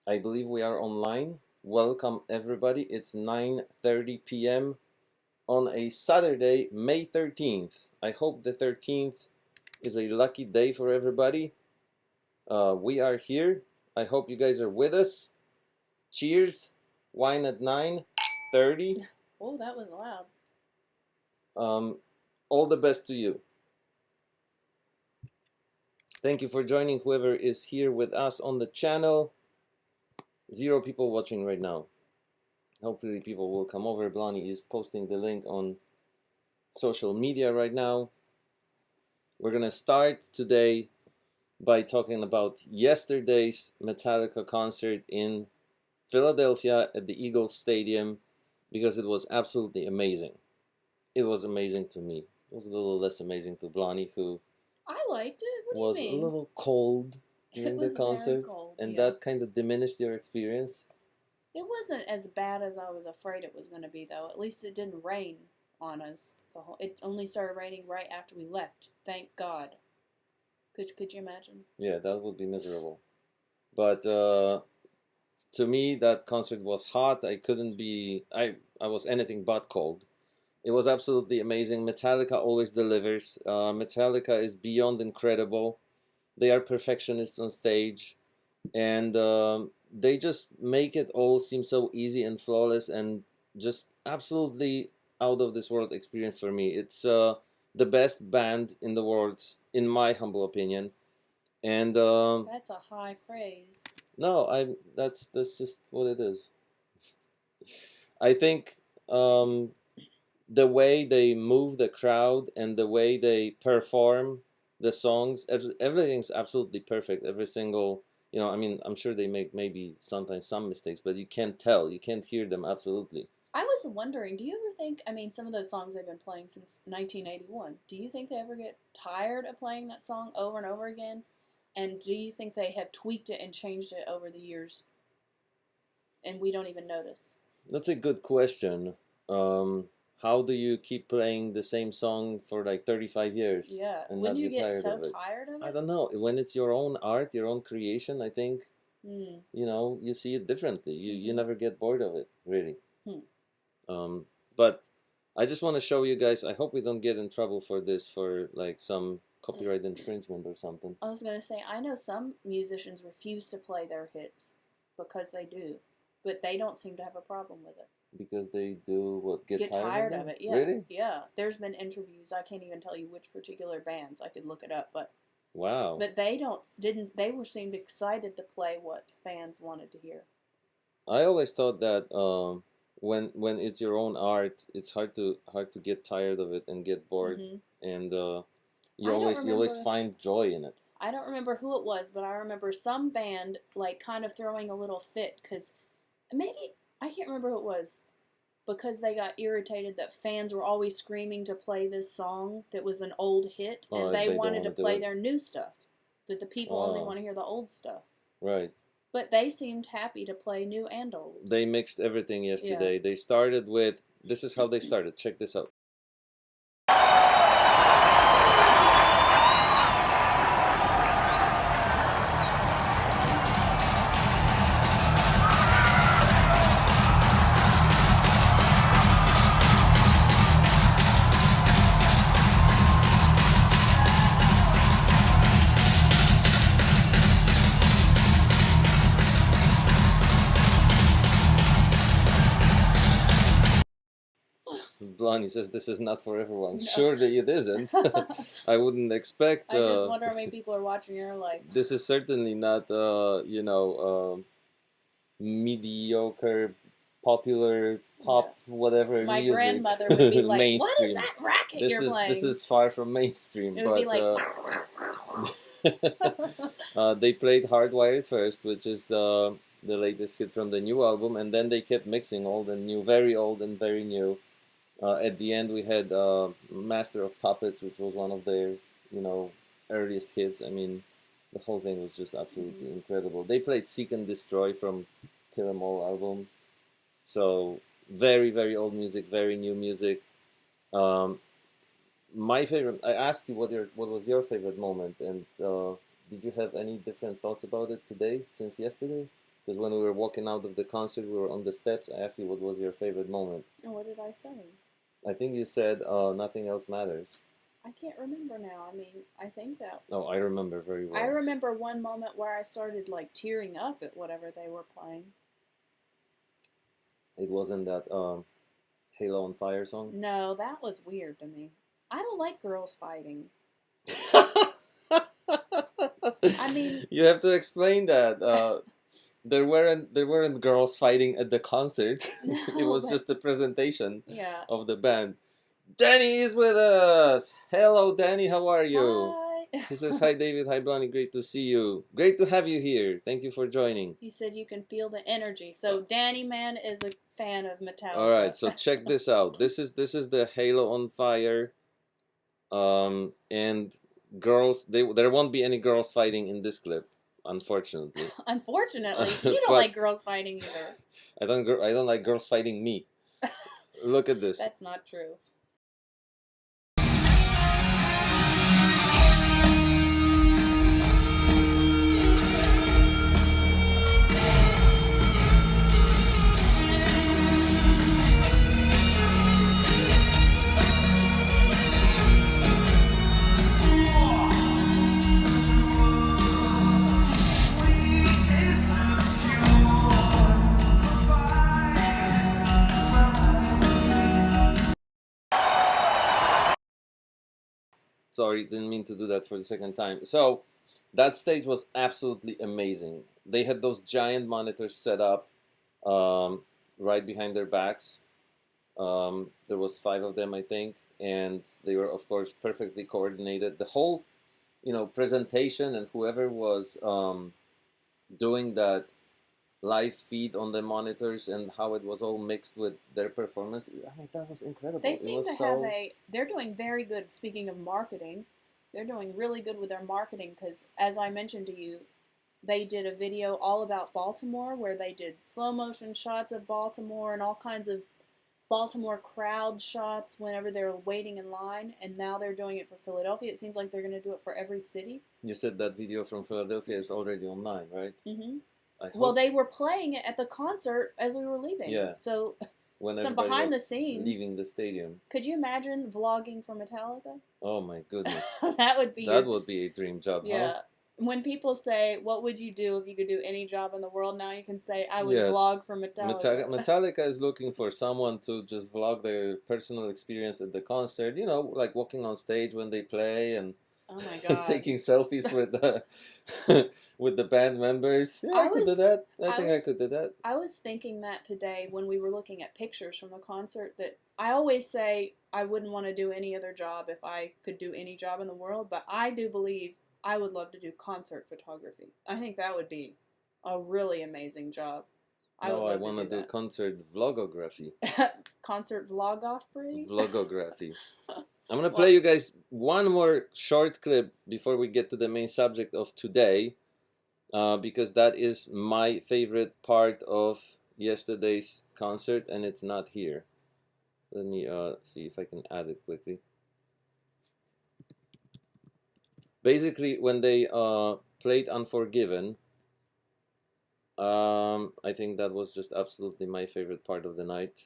I believe we are online. Welcome everybody. It's 9:30 p.m. on a Saturday, May 13th. I hope the 13th is a lucky day for everybody. We are here. I hope you guys are with us. Cheers. Wine at 9:30. Oh, that was loud. All the best to you. Thank you for joining whoever is here with us on the channel. 0 people watching right now. Hopefully people will come over. Blondie is posting the link on social media right now. We're gonna start today by talking about yesterday's Metallica concert in Philadelphia at the Eagles Stadium because it was absolutely amazing. It was amazing to me. It was a little less amazing to Blondie, who I liked it. What was do you a mean? little cold It during the was very concert, cold. and Yeah. that kind of diminished your experience. It wasn't as bad as I was afraid it was going to be, though. At least it didn't rain on us. It only started raining right after we left. Thank God. Could you imagine? Yeah, that would be miserable. But to me, that concert was hot. I couldn't be. I was anything but cold. It was absolutely amazing. Metallica always delivers. Metallica is beyond incredible. They are perfectionists on stage, and they just make it all seem so easy and flawless, and just absolutely out of this world experience for me. It's the best band in the world, in my humble opinion. And That's a high praise. no, that's just what it is. I think um, the way they move the crowd and the way they perform the songs, everything's absolutely perfect. Every single, I mean, I'm sure they make maybe sometimes some mistakes, but you can't tell, you can't hear them absolutely. I was wondering, do you ever think, I mean, some of those songs they've been playing since 1981, do you think they ever get tired of playing that song over and over again? And do you think they have tweaked it and changed it over the years and we don't even notice? That's a good question. How do you keep playing the same song for like 35 years Yeah. and Wouldn't not you get get tired so of it? tired of I it? don't know. When it's your own art, your own creation, I think, Hmm. you see it differently. You Mm-hmm. never get bored of it, really. Hmm. But I just want to show you guys. I hope we don't get in trouble for this, for like some copyright infringement or something. I was gonna say, I know some musicians refuse to play their hits because they do, but they don't seem to have a problem with it. Because they do what, Get tired tired of of them? it, yeah, Really? yeah. There's been interviews. I can't even tell you which particular bands. I could look it up, Wow. but they don't didn't they were seemed excited to play what fans wanted to hear. I always thought that when it's your own art, it's hard to get tired of it and get bored, Hmm. and you I don't always remember. find joy in it. I don't remember who it was, but I remember some band like kind of throwing a little fit because maybe I can't remember who it was because they got irritated that fans were always screaming to play this song that was an old hit Oh, and they they don't wanted want to to do play it. their new stuff. That the people only Oh, want to hear the old stuff. right. But they seemed happy to play new and old. They mixed everything Yeah. yesterday. They started with, this is how they started. Check this out. Blondie says this is not for everyone. No. Surely it isn't. I wouldn't expect. I just wonder how many people are watching your life. This is certainly not, mediocre, popular pop, whatever My music. grandmother would be like, "What is mainstream. that racket This you're is playing?" this is far from mainstream, It would be but like. they played Hardwired first, which is the latest hit from the new album, and then they kept mixing old and new, very old and very new. At the end, we had Master of Puppets, which was one of their, earliest hits. I mean, the whole thing was just absolutely incredible. They played Seek and Destroy from Kill 'Em All album. So very, very old music, very new music. Um, my favorite. I asked you what was your favorite moment, and did you have any different thoughts about it today since yesterday? Because when we were walking out of the concert, we were on the steps. I asked you what was your favorite moment. And what did I say? I think you said nothing else matters. I can't remember now. I mean, I think that. Oh, I remember very well. I remember one moment where I started like tearing up at whatever they were playing. It wasn't that Halo on Fire song? No, that was weird to me. I don't like girls fighting. I mean, you have to explain that. There weren't girls fighting at the concert. No, it was but- just the presentation yeah. of the band. Danny is with us. Hello, Danny. How are you? Hi. He says, "Hi, David. Hi, Blondie. Great to see you. Great to have you here. Thank you for joining." He said you can feel the energy. So Danny Man is a fan of Metallica. All right, so check this out. This is the Halo on Fire, and girls. There won't be any girls fighting in this clip, unfortunately. Unfortunately, you don't But- like girls fighting either. I don't like girls fighting me. Look at this. That's not true. Sorry, didn't mean to do that for the second time. So, that stage was absolutely amazing. They had those giant monitors set up right behind their backs. There was 5 of them, I think, and they were, of course, perfectly coordinated. The whole, presentation and whoever was doing that live feed on the monitors and how it was all mixed with their performance. I mean, that was incredible. They It seem was to so- have they're doing very good, speaking of marketing, they're doing really good with their marketing because, as I mentioned to you, they did a video all about Baltimore where they did slow motion shots of Baltimore and all kinds of Baltimore crowd shots whenever they're waiting in line, and now they're doing it for Philadelphia. It seems like they're going to do it for every city. You said that video from Philadelphia is already online, right? Hmm I hope Well, they were playing it at the concert as we were leaving. Yeah. So, when some everybody behind the was scenes. leaving the stadium. could you imagine vlogging for Metallica? Oh my goodness. That would be That your- would be a dream job, Yeah. huh? When people say, "What would you do if you could do any job in the world?" Now you can say, "I would Yes. vlog for Metallica." Metallica is looking for someone to just vlog their personal experience at the concert. Like walking on stage when they play and Oh my god! taking selfies with the with the band members. Yeah, I could do that. I think I could do that. I was thinking that today when we were looking at pictures from the concert. That I always say I wouldn't want to do any other job if I could do any job in the world, but I do believe I would love to do concert photography. I think that would be a really amazing job. I would want love to do that. concert vlogography. Concert vlogography. Vlogography. I'm gonna play you guys one more short clip before we get to the main subject of today, because that is my favorite part of yesterday's concert, and it's not here. Let me see if I can add it quickly. Basically, when they played Unforgiven, I think that was just absolutely my favorite part of the night.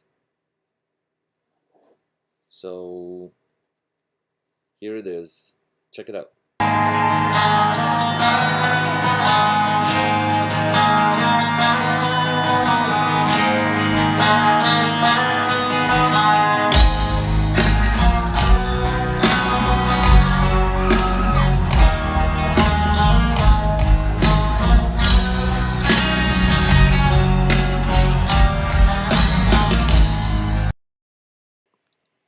So here it is. Check it out.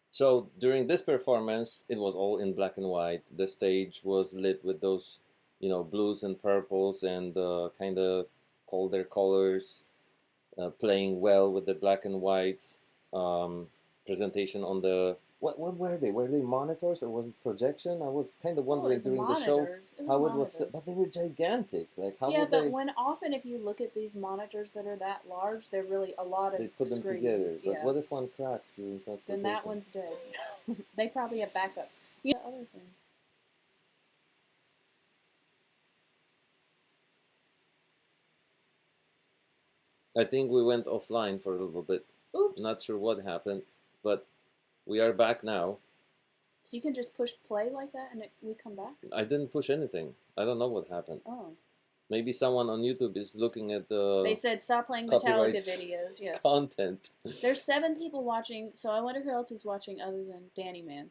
So during this performance, it was all in black and white. The stage was lit with those, blues and purples and kind of colder colors, playing well with the black and white presentation on the. What were they? Were they monitors or was it projection? I was kind of wondering during the show how it was, but they were gigantic. Like how Yeah, would but they? when often if you look at these monitors that are that large, they're really a lot of They put them screens. together. But Yeah. what if one cracks during transportation? Then that one's dead. They probably have backups. You know, the other thing. I think we went offline for a little bit. Oops. Not sure what happened, but we are back now. So you can just push play like that and we come back? I didn't push anything. I don't know what happened. Oh. Maybe someone on YouTube is looking at the They said stop playing copyright Metallica videos, yes. content. There's 7 people watching, so I wonder who else is watching other than Danny Man.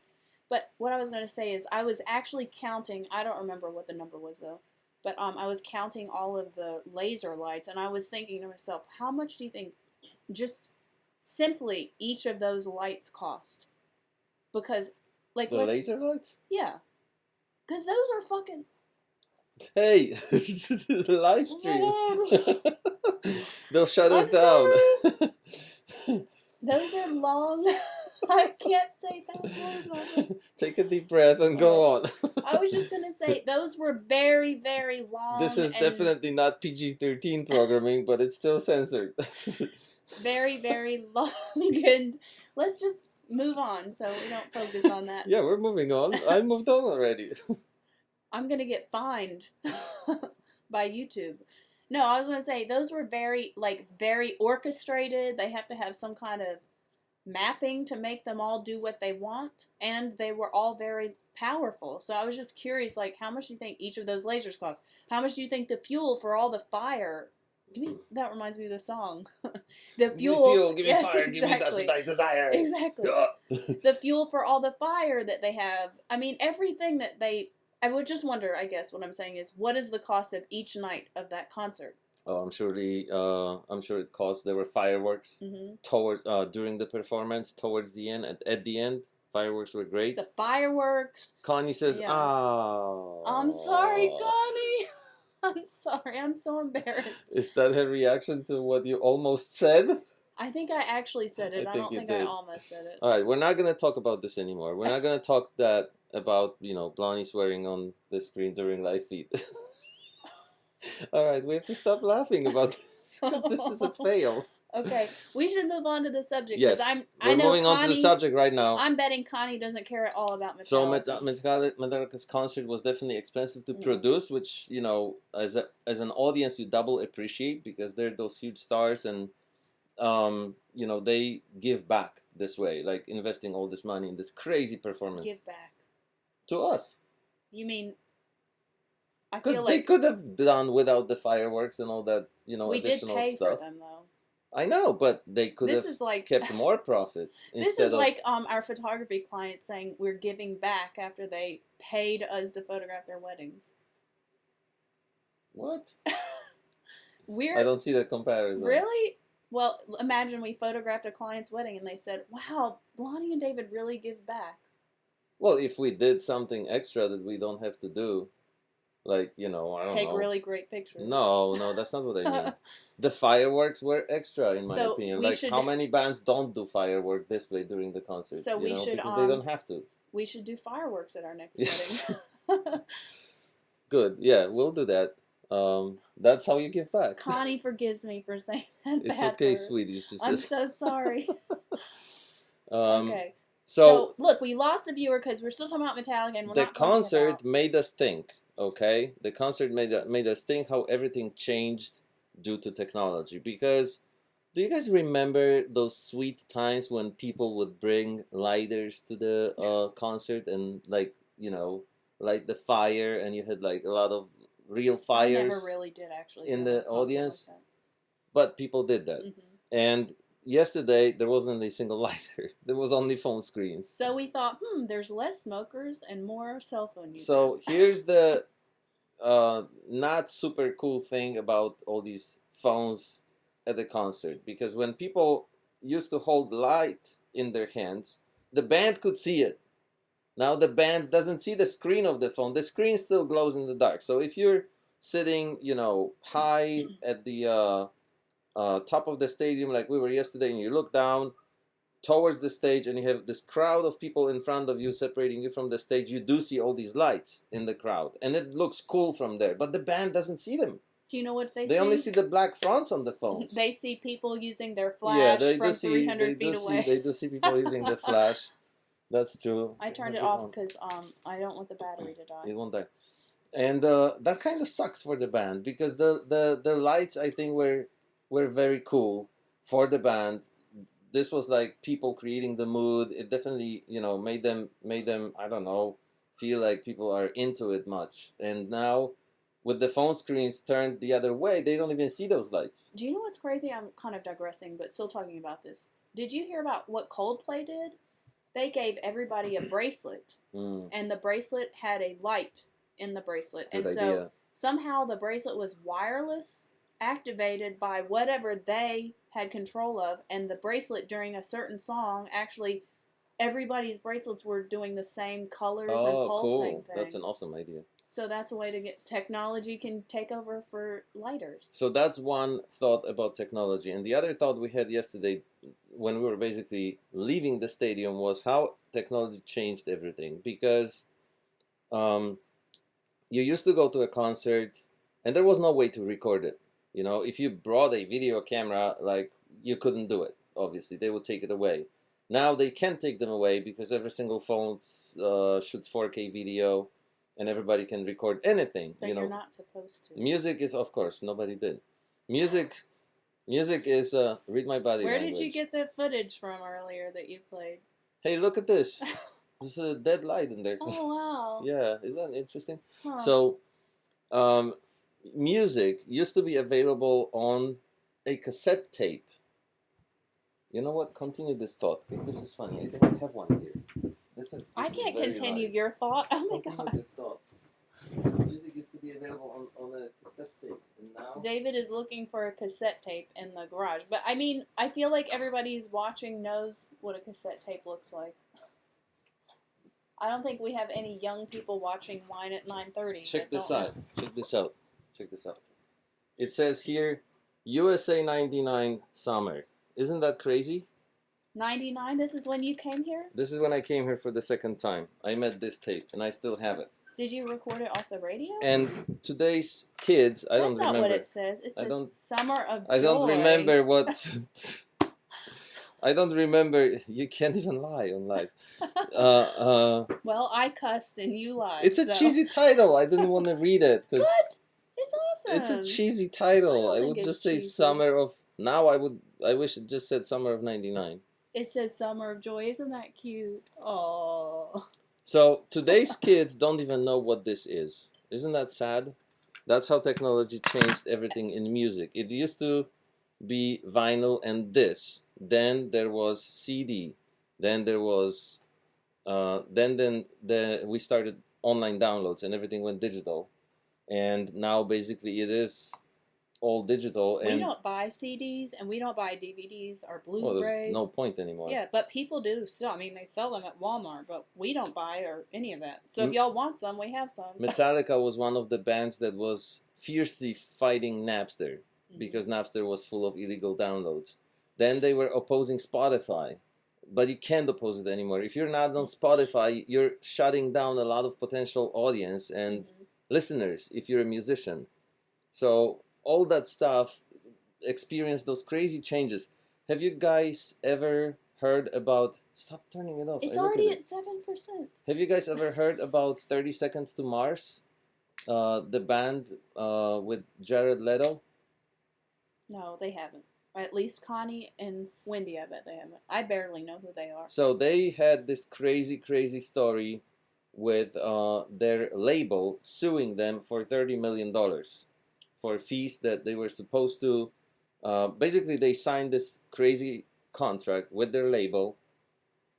But what I was going to say is I was actually counting, I don't remember what the number was though, but I was counting all of the laser lights and I was thinking to myself, how much do you think just simply each of those lights cost? Because, like, The laser lights? Yeah. Because those are fucking... Hey, live stream. They'll shut us I'm down. Those are long. I can't say that word. Take a deep breath and go on. I was just going to say, those were very, very long. This is definitely not PG-13 programming, but it's still censored. Very, very long. And let's just move on so we don't focus on that. Yeah, we're moving on. I moved on already. I'm going to get fined by YouTube. No, I was going to say, those were very, very orchestrated. They have to have some kind of mapping to make them all do what they want. And they were all very powerful. So I was just curious, how much do you think each of those lasers cost? How much do you think the fuel for all the fire... That reminds me of the song. The fuel. Give me fire, exactly. give me that I desire. Exactly. The fuel for all the fire that they have. I mean, everything that they... I would just wonder, I guess, what I'm saying is, what is the cost of each night of that concert? Oh, I'm sure it cost. There were fireworks during the performance, towards the end, at the end. Fireworks were great. The fireworks. Connie says, "Oh, I'm sorry, Connie. I'm sorry. I'm so embarrassed." Is that her reaction to what you almost said? I think I actually said it. I don't think I almost said it. All right, we're not gonna talk about this anymore. We're not gonna talk about Blondie swearing on the screen during live feed. All right, we have to stop laughing about this because this is a fail. Okay, we should move on to the subject. Yes, we're moving on to the subject right now. I'm betting Connie doesn't care at all about Metallica. So Metallica's concert was definitely expensive to produce, which as an audience you double appreciate because they're those huge stars and they give back this way, like investing all this money in this crazy performance. Give back to us. You mean? Because they could have done without the fireworks and all that, we additional did pay stuff. For them though. I know, but they could have kept more profit. This is like our photography client saying we're giving back after they paid us to photograph their weddings. What? I don't see the comparison. Really? Well, imagine we photographed a client's wedding and they said, "Wow, Blondie and David really give back." Well, if we did something extra that we don't have to do, I don't know. Take really great pictures. No, that's not what I mean. The fireworks were extra, in my opinion. How many bands don't do firework display during the concert? So we should, because they don't have to. We should do fireworks at our next wedding. Good. Yeah, we'll do that. That's how you give back. Connie forgives me for saying that. It's okay, sweetie. I'm so sorry. Okay. So look, we lost a viewer because we're still talking about Metallica, and the concert made us think. Okay, the concert made us think how everything changed due to technology. Because do you guys remember those sweet times when people would bring lighters to the concert and light the fire, and you had a lot of real fires? I never really did actually in the audience, but people did that. Mm-hmm. And yesterday there wasn't a single lighter. There was only phone screens. So we thought, there's less smokers and more cell phone users. So here's the not super cool thing about all these phones at the concert, because when people used to hold light in their hands, the band could see it. Now the band doesn't see the screen of the phone. The screen still glows in the dark. So if you're sitting, high at the top of the stadium like we were yesterday, and you look down towards the stage and you have this crowd of people in front of you separating you from the stage, you do see all these lights in the crowd, and it looks cool from there, but the band doesn't see them. Do you know what they see? They only see the black fronts on the phones. They see people using their flash from 300 feet away. They do see people using the flash. That's true. I turned it off because I don't want the battery to die. It won't die. And that kind of sucks for the band, because the lights, I think, were were very cool for the band. This was like people creating the mood. It definitely, made them I don't know, feel like people are into it much. And now with the phone screens turned the other way, they don't even see those lights. Do you know what's crazy? I'm kind of digressing, but still talking about this. Did you hear about what Coldplay did? They gave everybody a bracelet, and the bracelet had a light in the bracelet. Good and idea. so somehow the bracelet was wireless, activated by whatever they had control of, and the bracelet during a certain song actually everybody's bracelets were doing the same colors and Oh, pulsing cool. thing. That's an awesome idea. So that's a way to get technology can take over for lighters. So that's one thought about technology. And the other thought we had yesterday when we were basically leaving the stadium was how technology changed everything. Because you used to go to a concert and there was no way to record it. If you brought a video camera, like, you couldn't do it. Obviously, they would take it away. Now they can take them away because every single phone shoots 4K video, and everybody can record anything. But you're not supposed to. Music is, of course, nobody did. Music is read my body Where language. did you get the footage from earlier that you played? Hey, look at this. There's a dead light in there. Oh wow. Yeah, isn't that interesting? Huh. So, music used to be available on a cassette tape. You know what? Continue this thought. This is funny. I think I have one here. I can't very continue live. your thought. Oh my Continue god. this thought. Music used to be available on a cassette tape, and now David is looking for a cassette tape in the garage. But I mean, I feel like everybody who's watching knows what a cassette tape looks like. I don't think we have any young people watching Wine at 9:30. Check this out. Check this out. Check this out. It says here, USA 99 summer. Isn't that crazy? 99. This is when you came here. This is when I came here for the second time. I met this tape, and I still have it. Did you record it off the radio? And today's kids, I don't That's remember. not what it says. It I says don't- Summer of Joy. I don't remember what. I don't remember. You can't even lie on live. Well, I cussed and you lied. It's a so. cheesy title. I didn't want to read it because What? It's awesome. it's a cheesy title. I I don't would think just it's say cheesy. summer of. Now I wish it just said summer of '99. It says Summer of Joy. Isn't that cute? Oh. So today's kids don't even know what this is. Isn't that sad? That's how technology changed everything in music. It used to be vinyl and disc. Then there was CD. Then there was we started online downloads and everything went digital. And now basically it is all digital. We And don't buy CDs and we don't buy DVDs or well, Blu-rays. there's no point anymore. Yeah, but people do still. I mean, they sell them at Walmart, but we don't buy or any of that. So if y'all want some, we have some. Metallica was one of the bands that was fiercely fighting Napster Mhm. because Napster was full of illegal downloads. Then they were opposing Spotify, but you can't oppose it anymore. If you're not on Spotify, you're shutting down a lot of potential audience and Mhm. listeners if you're a musician. So all that stuff experienced those crazy changes. Have you guys ever heard about... Stop turning it off. It's I look already it. at 7%. Have you guys ever heard about 30 Seconds to Mars? The band with Jared Leto? No, they haven't. Or at least Connie and Wendy, I bet they haven't. I barely know who they are. So they had this crazy story with their label suing them for $30 million for fees that they were supposed to. Basically, they signed this crazy contract with their label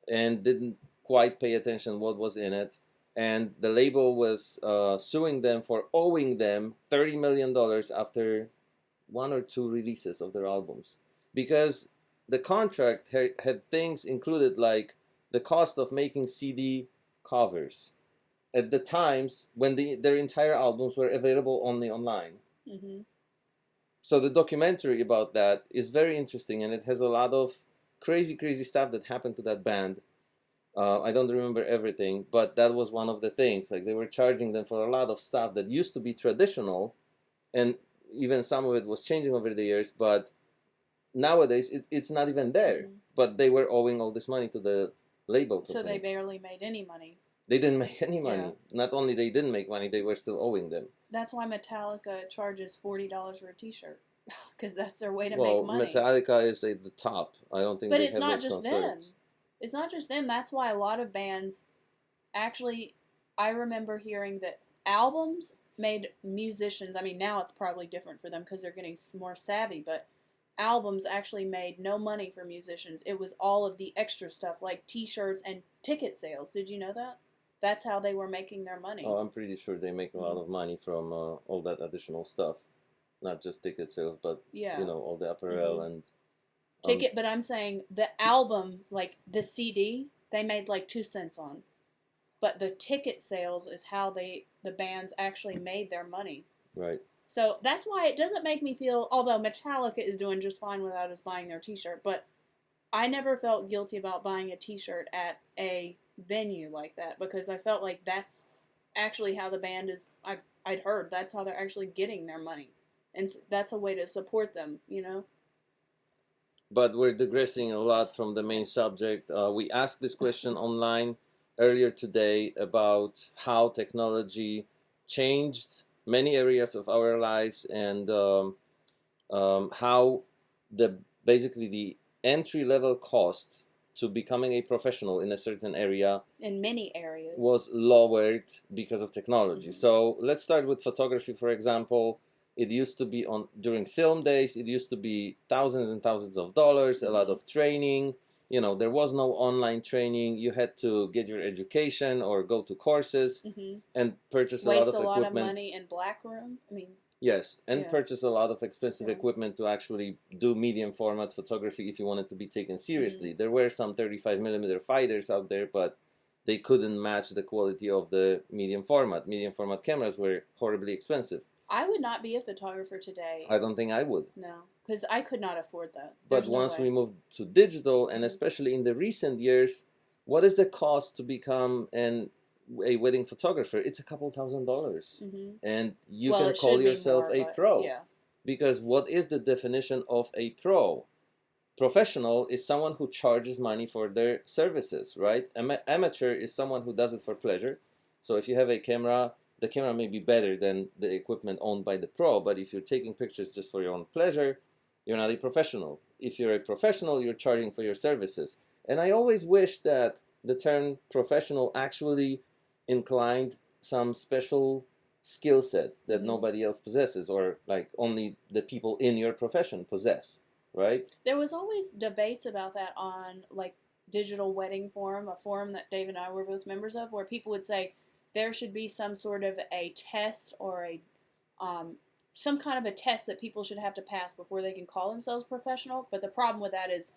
and didn't quite pay attention what was in it. And the label was suing them for owing them $30 million after 1 or 2 releases of their albums. Because the contract had things included like the cost of making CD covers at the times when their entire albums were available only online. Mm-hmm. So the documentary about that is very interesting, and it has a lot of crazy stuff that happened to that band. I don't remember everything, but that was one of the things. Like, they were charging them for a lot of stuff that used to be traditional, and even some of it was changing over the years, but nowadays it's not even there. Mhm. But they were owing all this money to the label So company. they barely made any money. They didn't make any money. Yeah. Not only they didn't make money, they were still owing them. That's why Metallica charges $40 for a T-shirt. because that's their way to Well, make money. Metallica is at the top. I don't think But they it's have not those just them. concerts. It's not just them. That's why a lot of bands actually, I remember hearing that albums made musicians, I mean, now it's probably different for them because they're getting more savvy, but albums actually made no money for musicians. It was all of the extra stuff like t-shirts and ticket sales. Did you know that? That's how they were making their money. Oh, I'm pretty sure they make a lot of money from all that additional stuff, not just ticket sales, but Yeah. all the apparel and Ticket, but I'm saying the album, like the CD, they made like 2 cents on. But the ticket sales is how the bands actually made their money. right. So that's why it doesn't make me feel, although Metallica is doing just fine without us buying their t-shirt, but I never felt guilty about buying a t-shirt at a venue like that because I felt like that's actually how the band is. I'd heard that's how they're actually getting their money, and that's a way to support them. You know. But we're digressing a lot from the main subject. We asked this question online earlier today about how technology changed many areas of our lives and how the basically the entry level cost to becoming a professional in a certain area in many areas was lowered because of technology. So let's start with photography, for example. It used to be on during film days. It used to be thousands and thousands of dollars, a lot of training. There was no online training. You had to get your education or go to courses and purchase a lot of equipment. Waste a lot of money in black room. I mean, yes, and purchase a lot of expensive equipment to actually do medium format photography if you wanted to be taken seriously. There were some 35mm fighters out there, but they couldn't match the quality of the medium format. Medium format cameras were horribly expensive. I would not be a photographer today. I don't think I would. No, because I could not afford that. But once we moved to digital, and especially in the recent years, what is the cost to become a wedding photographer? It's a couple $1,000s. And you can call yourself a pro. Yeah. Because what is the definition of a pro? Professional is someone who charges money for their services, right? Amateur is someone who does it for pleasure. So if you have a camera, the camera may be better than the equipment owned by the pro, but if you're taking pictures just for your own pleasure, you're not a professional. If you're a professional, you're charging for your services. And I always wish that the term professional actually inclined some special skill set that nobody else possesses, or like only the people in your profession possess, right? There was always debates about that on like Digital Wedding Forum, a forum that Dave and I were both members of, where people would say there should be some sort of a test or some kind of a test that people should have to pass before they can call themselves professional. But the problem with that is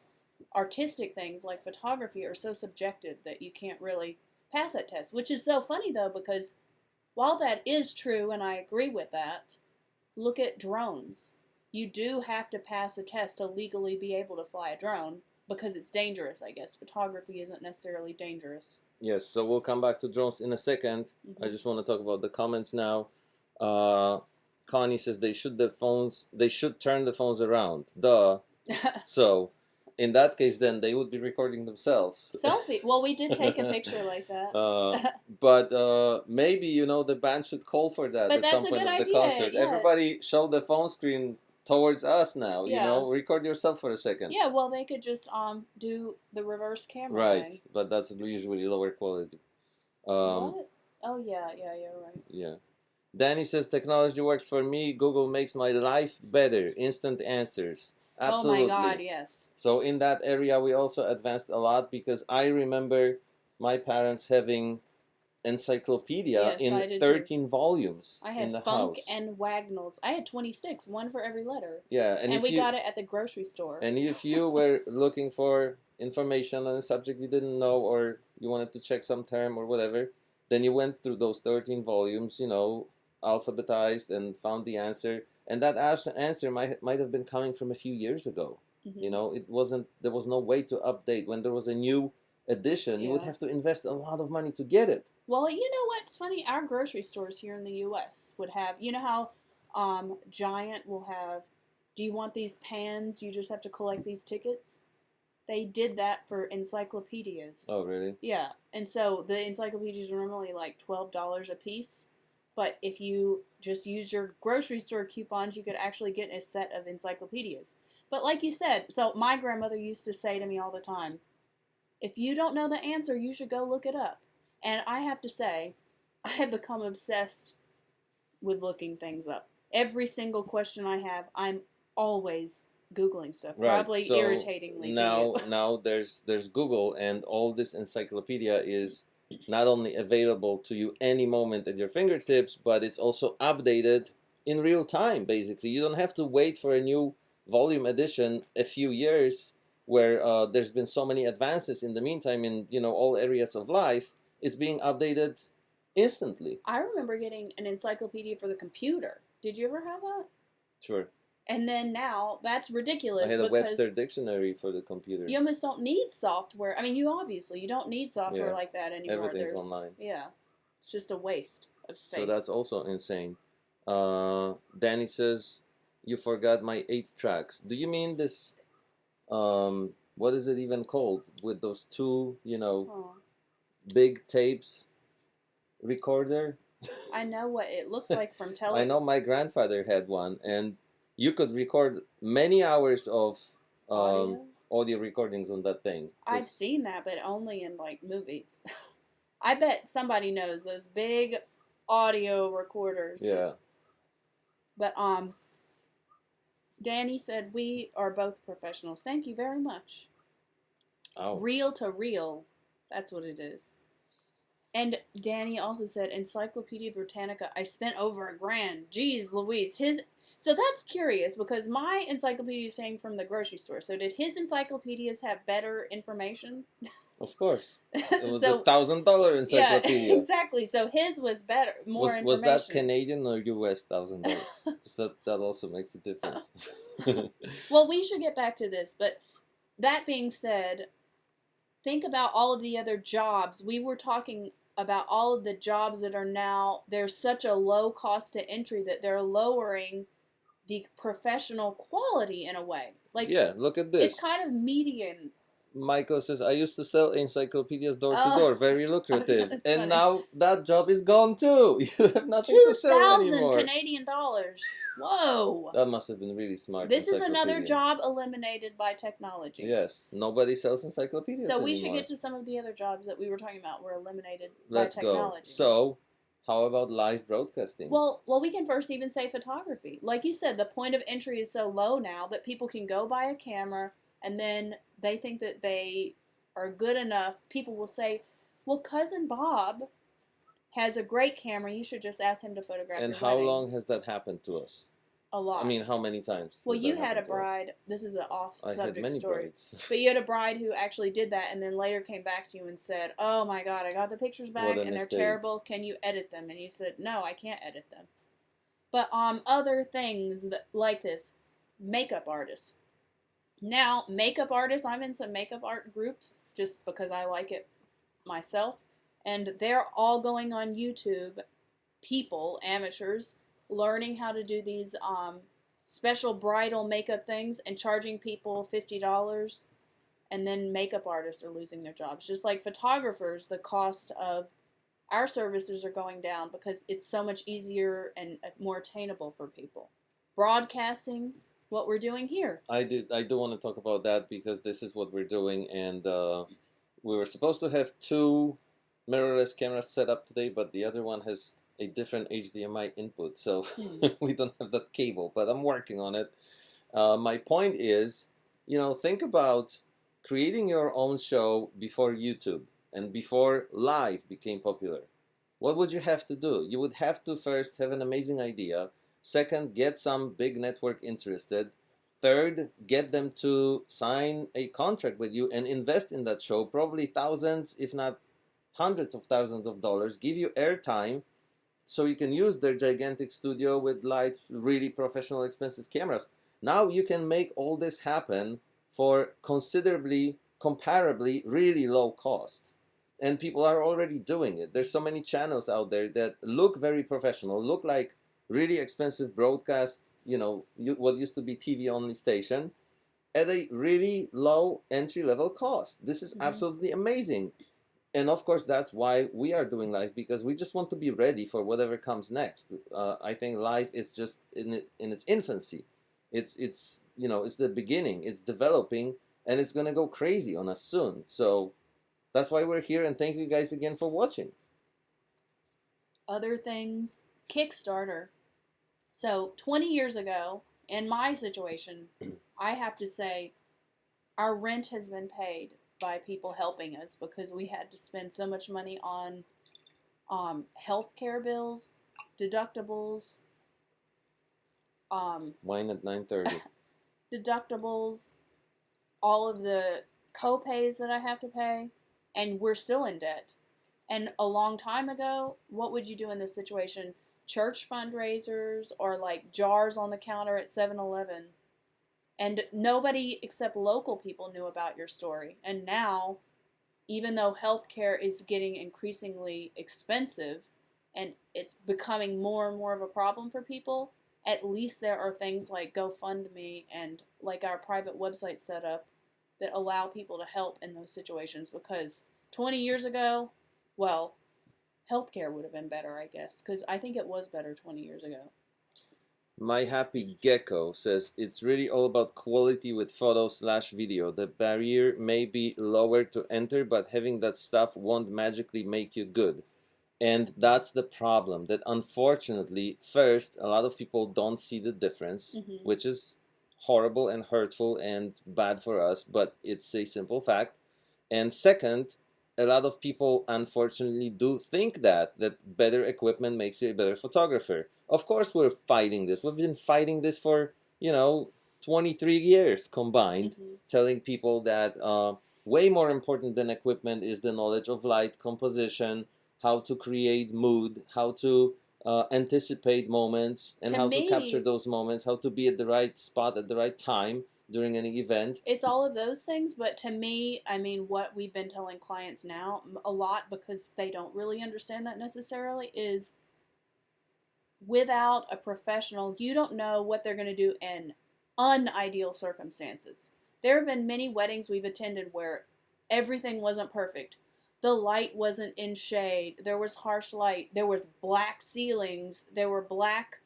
artistic things like photography are so subjective that you can't really pass that test, which is so funny though, because while that is true and I agree with that, look at drones. You do have to pass a test to legally be able to fly a drone because it's dangerous, I guess. Photography isn't necessarily dangerous. Yes, so we'll come back to drones in a second. I just want to talk about the comments now. Connie says they should turn the phones around. Duh. So in that case, then they would be recording themselves. Selfie. Well, we did take a picture like that. But maybe the band should call for that But at that's some a point good of the idea, concert. yeah. Everybody show the phone screen towards us now. Yeah. Record yourself for a second. Yeah, well, they could just do the reverse camera right, thing. But that's usually lower quality. What? Oh yeah, right. Yeah. Danny says technology works for me. Google makes my life better. Instant answers. Absolutely. Oh my God, yes. So in that area, we also advanced a lot because I remember my parents having encyclopedia in 13 volumes I had in the Funk house. and Wagnalls. I had 26, one for every letter. Yeah, and we got it at the grocery store. And if you were looking for information on a subject you didn't know, or you wanted to check some term or whatever, then you went through those 13 volumes, alphabetized, and found the answer. And that answer might have been coming from a few years ago. It wasn't. There was no way to update when there was a new edition. You would have to invest a lot of money to get it. Well, you know what's funny? Our grocery stores here in the U.S. would have, how Giant will have, do you want these pans? You just have to collect these tickets. They did that for encyclopedias. Oh, really? Yeah. And so the encyclopedias are normally like $12 a piece. But if you just use your grocery store coupons, you could actually get a set of encyclopedias. But like you said, so my grandmother used to say to me all the time, if you don't know the answer, you should go look it up. And I have to say, I have become obsessed with looking things up. Every single question I have, I'm always Googling stuff. Right. Probably So irritatingly now to you. now there's Google, and all this encyclopedia is not only available to you any moment at your fingertips, but it's also updated in real time. Basically, you don't have to wait for a new volume edition a few years, where there's been so many advances in the meantime in all areas of life. It's being updated instantly. I remember getting an encyclopedia for the computer. Did you ever have that? Sure. And then now that's ridiculous I had a because Webster dictionary for the computer. you almost don't need software. I mean, you don't need software Yeah. like that anymore. Everything's online. Yeah, it's just a waste of space. So that's also insane. Danny says, you forgot my 8 tracks. Do you mean this, what is it even called? With those two, Oh, big tapes recorder? I know what it looks like from I television. know my grandfather had one, and you could record many hours of audio recordings on that thing. I've seen that, but only in like movies. I bet somebody knows those big audio recorders. Yeah. But Danny said we are both professionals. Thank you very much. Oh. Reel to reel, that's what it is. And Danny also said Encyclopedia Britannica. I spent over $1,000. Jeez Louise, So that's curious because my encyclopedia came from the grocery store. So did his encyclopedias have better information? Of course. It was So- a $1,000 encyclopedia. Yeah, exactly. So his was better, more information. Was that Canadian or US $1,000? that also makes a difference. Well, we should get back to this, but that being said, think about all of the other jobs. We were talking about all of the jobs that are now, there's such a low cost to entry that they're lowering the professional quality in a way. Like, yeah, look at this. it's kind of median. Michael says, I used to sell encyclopedias door to door, very lucrative. That's And funny. now that job is gone too. You have nothing to sell 2,000 anymore. Canadian dollars. Whoa. That must have been really smart. This is another encyclopedia. job eliminated by technology. Yes, nobody sells encyclopedias So we anymore. should get to some of the other jobs that we were talking about were eliminated Let's by go. technology. So, how about live broadcasting? Well, we can first even say photography. Like you said, the point of entry is so low now that people can go buy a camera and then they think that they are good enough. People will say, well, Cousin Bob has a great camera. You should just ask him to photograph and your how wedding." long has that happened to us? A lot. I mean, how many times? well, has you that had a happened to us? bride. This is an I off-subject had many story. brides. But you had a bride who actually did that and then later came back to you and said, oh my God, I got the pictures back What a and they're mistake. terrible. Can you edit them? And you said, no, I can't edit them. But other things like this, makeup artists. Now, makeup artists, I'm in some makeup art groups just because I like it myself. And they're all going on YouTube, people, amateurs, learning how to do these special bridal makeup things and charging people $50, and then makeup artists are losing their jobs. Just like photographers, the cost of our services are going down because it's so much easier and more attainable for people. Broadcasting, what we're doing here. I do want to talk about that because this is what we're doing, and we were supposed to have 2 mirrorless cameras set up today, but the other one has a different HDMI input, so we don't have that cable, but I'm working on it. My point is, think about creating your own show before YouTube and before live became popular. What would you have to do? You would have to first have an amazing idea. Second, get some big network interested. Third, get them to sign a contract with you and invest in that show, probably thousands, if not hundreds of thousands of dollars, give you airtime so you can use their gigantic studio with light, really professional, expensive cameras. Now you can make all this happen for comparably, really low cost. And people are already doing it. There's so many channels out there that look very professional, look like really expensive broadcast, what used to be TV-only station, at a really low entry-level cost. This is absolutely amazing. And of course, that's why we are doing live, because we just want to be ready for whatever comes next. I think live is just in its infancy. It's it's the beginning. It's developing, and it's gonna go crazy on us soon. So that's why we're here, and thank you guys again for watching. Other things, Kickstarter. So 20 years ago, in my situation, I have to say, our rent has been paid by people helping us because we had to spend so much money on healthcare bills, deductibles, Wine at 9:30. deductibles, all of the co-pays that I have to pay, and we're still in debt. And a long time ago, what would you do in this situation? Church fundraisers or like jars on the counter at 7-Eleven. And nobody except local people knew about your story. And now, even though healthcare is getting increasingly expensive and it's becoming more and more of a problem for people, at least there are things like GoFundMe and like our private website setup that allow people to help in those situations. Because 20 years ago, well, healthcare would have been better, I guess, because I think it was better 20 years ago. My Happy Gecko says it's really all about quality with photo/video. The barrier may be lower to enter, but having that stuff won't magically make you good. And that's the problem, that unfortunately, first, a lot of people don't see the difference, which is horrible and hurtful and bad for us, but it's a simple fact. And second, a lot of people unfortunately do think that better equipment makes you a better photographer. Of course we're fighting this. We've been fighting this for 23 years combined, telling people that way more important than equipment is the knowledge of light, composition, how to create mood, how to anticipate moments, and how to capture those moments, how to be at the right spot at the right time during any event. It's all of those things, but to me, I mean, what we've been telling clients now a lot, because they don't really understand that necessarily, is without a professional, you don't know what they're going to do in unideal circumstances. There have been many weddings we've attended where everything wasn't perfect. The light wasn't in shade. There was harsh light. There was black ceilings. There were black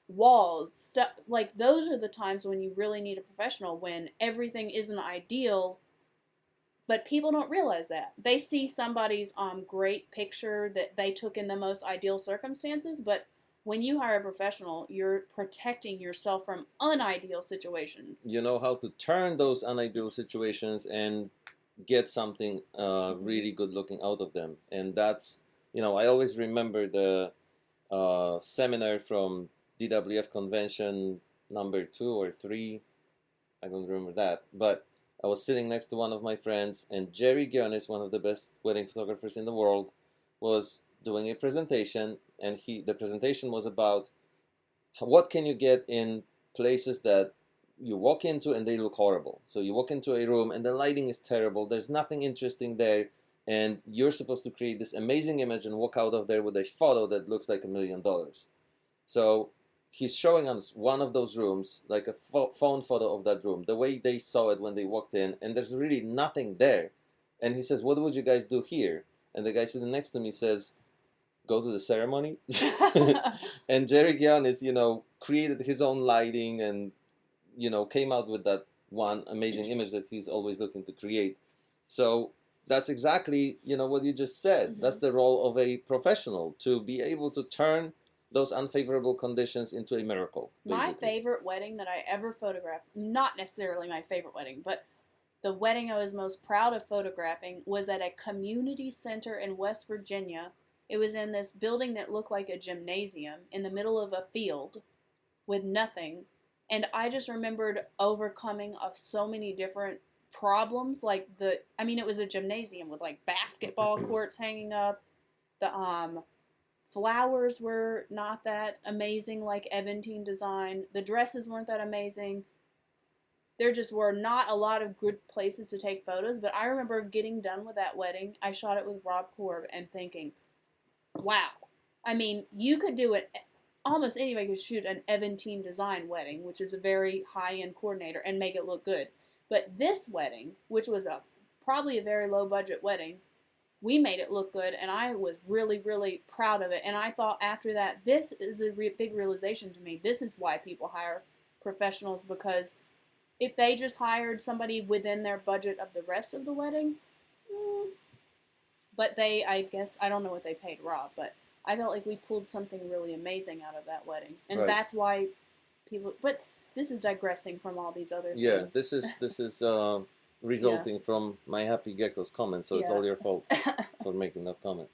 walls. Stuff like those are the times when you really need a professional, when everything isn't ideal. But people don't realize that. They see somebody's great picture that they took in the most ideal circumstances, but when you hire a professional, you're protecting yourself from unideal situations. You know how to turn those unideal situations and get something really good looking out of them. And that's, I always remember the seminar from DWF convention number 2 or 3. I don't remember that. But I was sitting next to one of my friends, and Jerry Gionis, one of the best wedding photographers in the world, was doing a presentation, and the presentation was about what can you get in places that you walk into and they look horrible. So you walk into a room and the lighting is terrible, there's nothing interesting there, and you're supposed to create this amazing image and walk out of there with a photo that looks like $1 million. So he's showing us one of those rooms, like a phone photo of that room, the way they saw it when they walked in, and there's really nothing there. And he says, what would you guys do here? And the guy sitting next to me says, go to the ceremony. And Jerry Gionis, created his own lighting and, came out with that one amazing image that he's always looking to create. So that's exactly, what you just said. That's the role of a professional, to be able to turn those unfavorable conditions into a miracle. Basically. My favorite wedding that I ever photographed, not necessarily my favorite wedding, but the wedding I was most proud of photographing, was at a community center in West Virginia. It was in this building that looked like a gymnasium in the middle of a field with nothing. And I just remembered overcoming of so many different problems. Like it was a gymnasium with like basketball courts hanging up. The flowers were not that amazing like Eventine design. The dresses weren't that amazing. There just were not a lot of good places to take photos. But I remember getting done with that wedding. I shot it with Rob Korb and thinking, wow. I mean, you could do it. Almost anybody could shoot an Eventine design wedding, which is a very high-end coordinator, and make it look good. But this wedding, which was probably a very low-budget wedding, we made it look good, and I was really, really proud of it. And I thought after that, this is a big realization to me. This is why people hire professionals, because if they just hired somebody within their budget of the rest of the wedding, mm, but they, I guess, I don't know what they paid Rob, but I felt like we pulled something really amazing out of that wedding. And Right. that's why people, but this is digressing from all these other Yeah, things. this is resulting from my Happy Gecko's comment, so it's Yeah. all your fault for making that comment.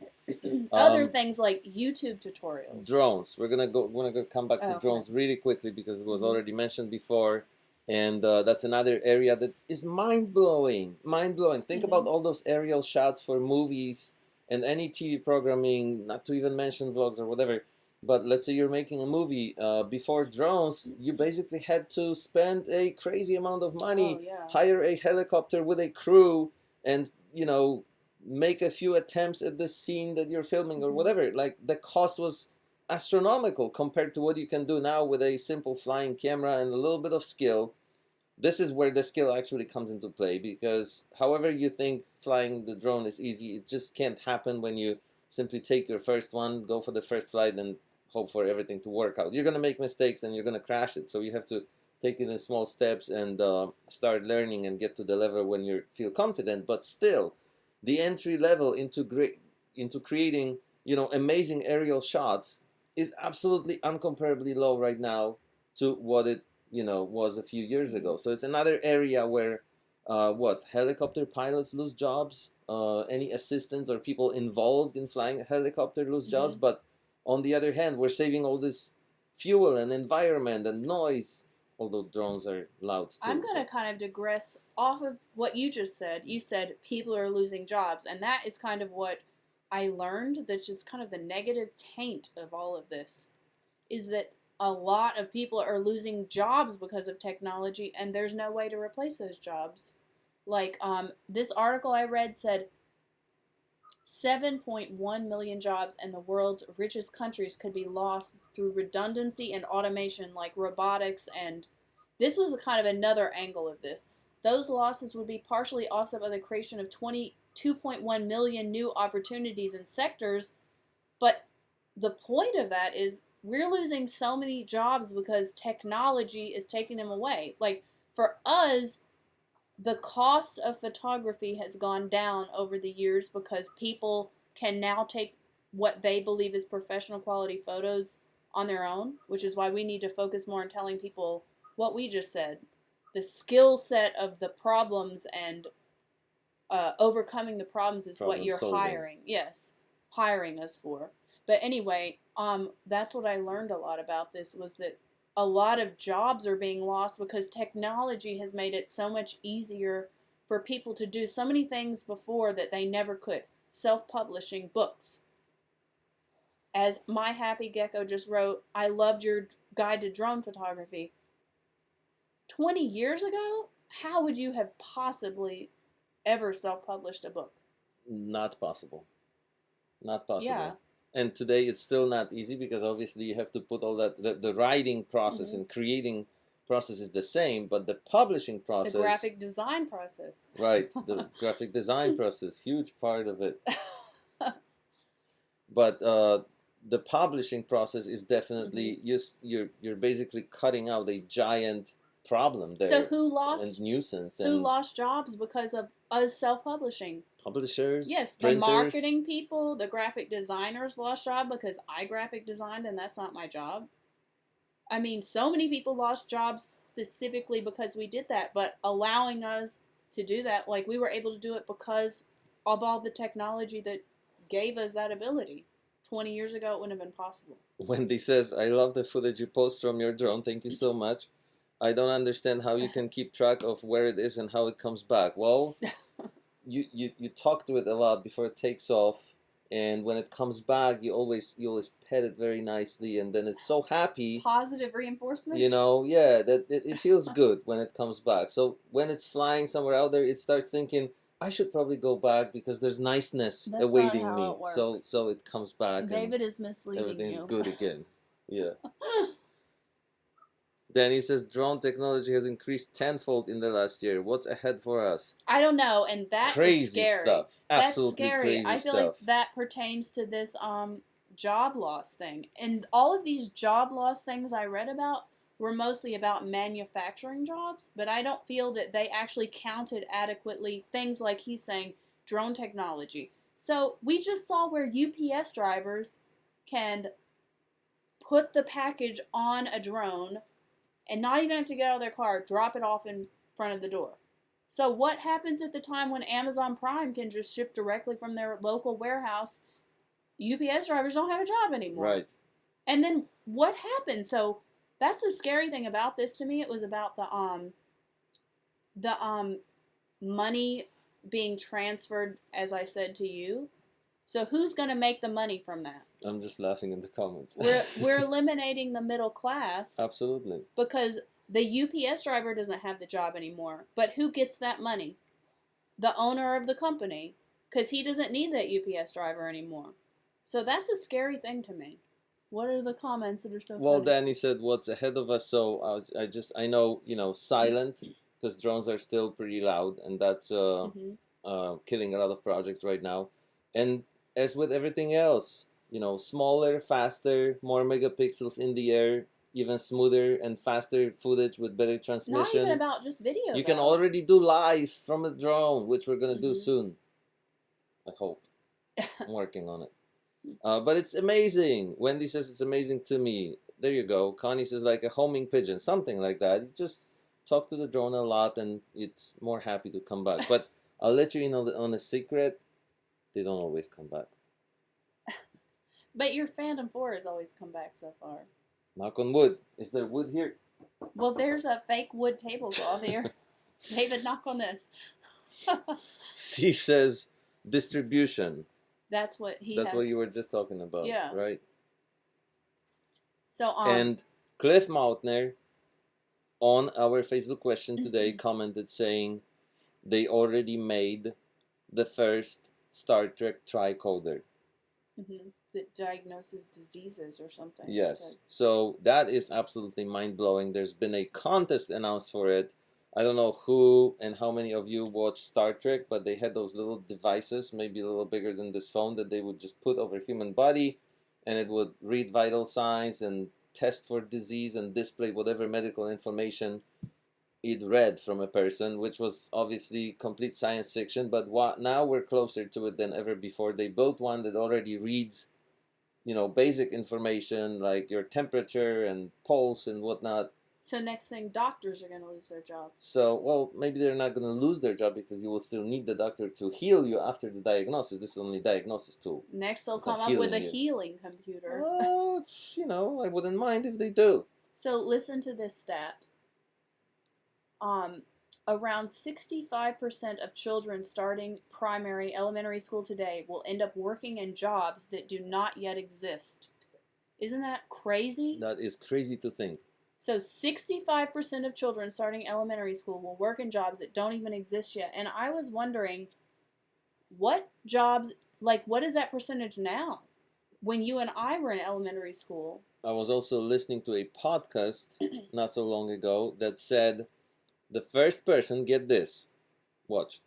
Other things like YouTube tutorials. Drones. We're gonna come back to Okay. drones really quickly because it was Mhm. already mentioned before, and that's another area that is mind blowing. Mind blowing. Think about all those aerial shots for movies and any TV programming. Not to even mention vlogs or whatever. But let's say you're making a movie. Before drones, you basically had to spend a crazy amount of money, Oh, yeah. hire a helicopter with a crew, and make a few attempts at the scene that you're filming or whatever. Like the cost was astronomical compared to what you can do now with a simple flying camera and a little bit of skill. This is where the skill actually comes into play, because however you think flying the drone is easy, it just can't happen when you simply take your first one, go for the first flight, and hope for everything to work out. You're going to make mistakes and you're going to crash it, so you have to take it in small steps and start learning and get to the level when you feel confident. But still, the entry level into creating amazing aerial shots is absolutely uncomparably low right now to what it was a few years ago. So it's another area where helicopter pilots lose jobs, any assistants or people involved in flying a helicopter lose jobs. But on the other hand, we're saving all this fuel and environment and noise, although drones are loud too. I'm going to kind of digress off of what you just said. You said people are losing jobs, and that is kind of what I learned, that's just kind of the negative taint of all of this, is that a lot of people are losing jobs because of technology, and there's no way to replace those jobs. Like, this article I read said 7.1 million jobs in the world's richest countries could be lost through redundancy and automation, like robotics. And this was kind of another angle of this. Those losses would be partially offset by the creation of 22.1 million new opportunities in sectors. But the point of that is we're losing so many jobs because technology is taking them away. Like, for us, the cost of photography has gone down over the years because people can now take what they believe is professional quality photos on their own, which is why we need to focus more on telling people what we just said. The skill set of the problems and overcoming the problems is what you're hiring. Yes, hiring us for. But anyway, that's what I learned a lot about this, was that a lot of jobs are being lost because technology has made it so much easier for people to do so many things before that they never could. Self-publishing books. As My Happy Gecko just wrote, I loved your guide to drone photography. 20 years ago, how would you have possibly ever self-published a book? Not possible. Not possible. Yeah. And today it's still not easy because obviously you have to put all that, the writing process and creating process is the same, but the publishing process, the graphic design process, right, the graphic design process, huge part of it. But the publishing process is definitely you're basically cutting out a giant problem there. So who lost and nuisance? Who lost jobs because of us self-publishing? Publishers. Yes, printers. The marketing people, the graphic designers lost job because I graphic designed and that's not my job. I mean, so many people lost jobs specifically because we did that, but allowing us to do that, like we were able to do it because of all the technology that gave us that ability. 20 years ago, it wouldn't have been possible. Wendy says, I love the footage you post from your drone. Thank you so much. I don't understand how you can keep track of where it is and how it comes back. Well, you talk to it a lot before it takes off, and when it comes back, you always pet it very nicely, and then it's so happy. Positive reinforcement. Yeah, that it feels good when it comes back. So when it's flying somewhere out there, it starts thinking, I should probably go back because there's niceness awaiting me. So it comes back. David is misleading everything's you. good again. Yeah. Danny says drone technology has increased tenfold in the last year. What's ahead for us? I don't know, and that is Crazy scary. stuff. That's Absolutely scary. crazy I feel like stuff. that pertains to this job loss thing. And all of these job loss things I read about were mostly about manufacturing jobs, but I don't feel that they actually counted adequately things like he's saying drone technology. So we just saw where UPS drivers can put the package on a drone and not even have to get out of their car, drop it off in front of the door. So what happens at the time when Amazon Prime can just ship directly from their local warehouse? UPS drivers don't have a job anymore. Right. And then what happens? So that's the scary thing about this to me. It was about the money being transferred, as I said to you. So who's going to make the money from that? I'm just laughing in the comments. We're eliminating the middle class. Absolutely. Because the UPS driver doesn't have the job anymore. But who gets that money? The owner of the company. Because he doesn't need that UPS driver anymore. So that's a scary thing to me. What are the comments that are so Well, funny? Danny said what's ahead of us. So I know, silent, because drones are still pretty loud, and that's killing a lot of projects right now. And as with everything else, smaller, faster, more megapixels in the air, even smoother and faster footage with better Not transmission. even about just video. You can already do live from a drone, which we're gonna do Mhm. soon. I hope. I'm working on it. But it's amazing. Wendy says it's amazing to me. There you go. Connie says like a homing pigeon, something like that. You just talk to the drone a lot, and it's more happy to come back. But I'll let you in on a secret. They don't always come back. But your Phantom 4 has always come back so far. Knock on wood. Is there wood here? Well, there's a fake wood tablecloth here. David, knock on this. Steve says distribution. That's what he That's has. what you were just talking about. Yeah. Right? So, And Cliff Mautner on our Facebook question today commented saying they already made the first Star Trek tricoder. That diagnoses diseases or something. Yes. So that is absolutely mind-blowing. There's been a contest announced for it. I don't know who and how many of you watch Star Trek, but they had those little devices, maybe a little bigger than this phone, that they would just put over human body, and it would read vital signs and test for disease and display whatever medical information it read from a person, which was obviously complete science fiction. But now we're closer to it than ever before. They built one that already reads, basic information like your temperature and pulse and whatnot. So next thing, doctors are going to lose their job. So, well, maybe they're not going to lose their job because you will still need the doctor to heal you after the diagnosis. This is only a diagnosis tool. Next, they'll It's come not up with a healing you. healing computer. I wouldn't mind if they do. So listen to this stat. Around 65% of children starting elementary school today will end up working in jobs that do not yet exist. Isn't that crazy? That is crazy to think. So 65% of children starting elementary school will work in jobs that don't even exist yet. And I was wondering, what jobs, what is that percentage now? When you and I were in elementary school. I was also listening to a podcast not so long ago that said the first person, get this, watch.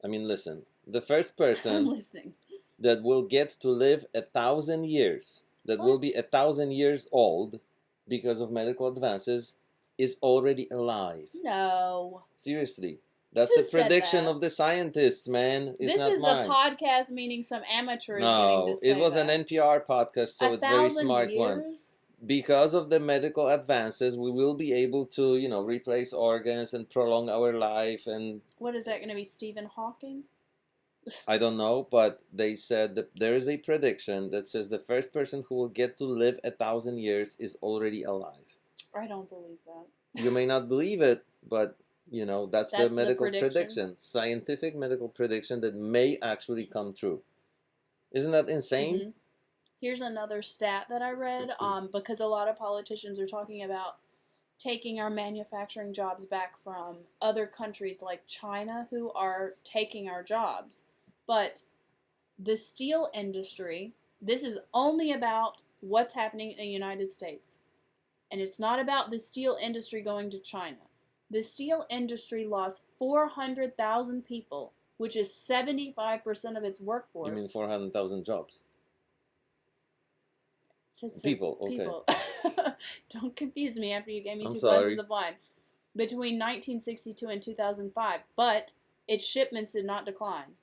Listen. The first person I'm listening. that will get to live 1,000 years, that will be 1,000 years old because of medical advances, is already alive. No. Seriously. That's Who the prediction said that? of the scientists, man. It's this not is mine. the podcast, meaning some amateur is getting No, to say it was that. an NPR podcast, so it's a very smart one. Because of the medical advances, we will be able to, replace organs and prolong our life. And what is that going to be, Stephen Hawking? I don't know, but they said that there is a prediction that says the first person who will get to live 1,000 years is already alive. I don't believe that. You may not believe it, but that's the medical prediction, scientific medical prediction that may actually come true. Isn't that insane? Mm-hmm. Here's another stat that I read, because a lot of politicians are talking about taking our manufacturing jobs back from other countries like China, who are taking our jobs. But the steel industry, this is only about what's happening in the United States. And it's not about the steel industry going to China. The steel industry lost 400,000 people, which is 75% of its workforce. You mean 400,000 jobs? So people, okay. People. Don't confuse me after you gave me I'm two sorry. glasses of wine. Between 1962 and 2005, but its shipments did not decline.